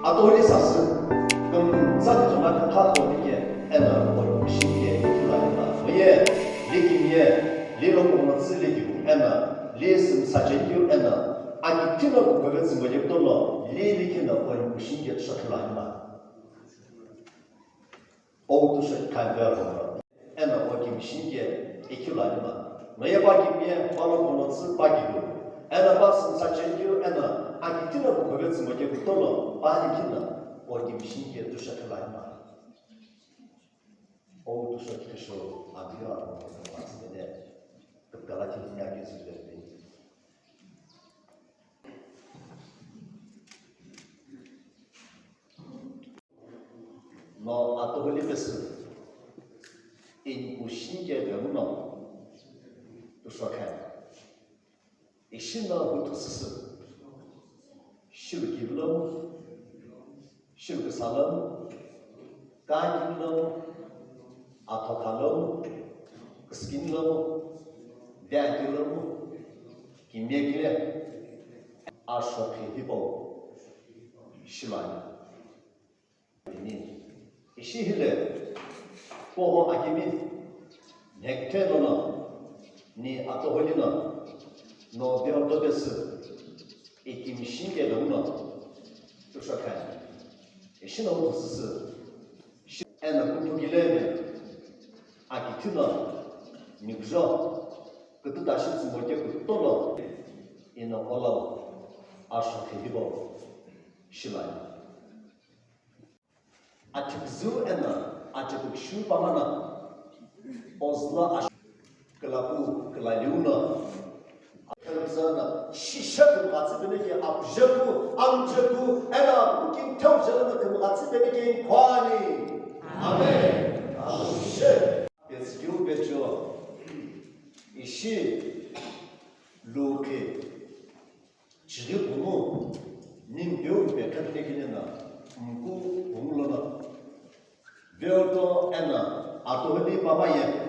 Atoholi sasu, zati zona Atoholi ena or shinge tulana. Oye, likimye, lirokoma ziligibu ena, lisim sajengyu ena, agitino kukavetsi moyeptolo, lilikina or shinge shatulana. Outusha kanverona, ena or shinge ekulana. Noyabakimye, balokoma bagibu, ena basim sajengyu ena. Agitino kukavetsi moyeptolo, balikina. Or shinge to shatulana. Ou do Khukishe avião the Galatian Naga no Atoholi pesu in Khukishe de no to shokan ishina hutus shilgivlo shilgsalam kagivlo Atoholi, Skinlo, Dagillo, Kimegile, Ashokibo, Shilan. Ishihile, Poho Agimi, Nectelona, Ni Atoholina, no Viwoto, Ikimishinge Luna, to Shakan. Ishino and a Kutugile. Agitino, Nigjo, Kutudashis Moke Tolo, in a hollow, Ashokibo, Shilai. Atikzu Enna, Atikshu Pamana, Osla Kalapu, Kalayuna, Kalazana, Shishaku, Atsibiniki, Abjaku, Amjaku, and a booking Tojan, Atsibiniki, Kwani. Amen. Amen. It's you bejo. Ishi loke. Chiribumu. Nimbyo bekanekina. Mku umulona. Viwoto ena. Atoholi babaye.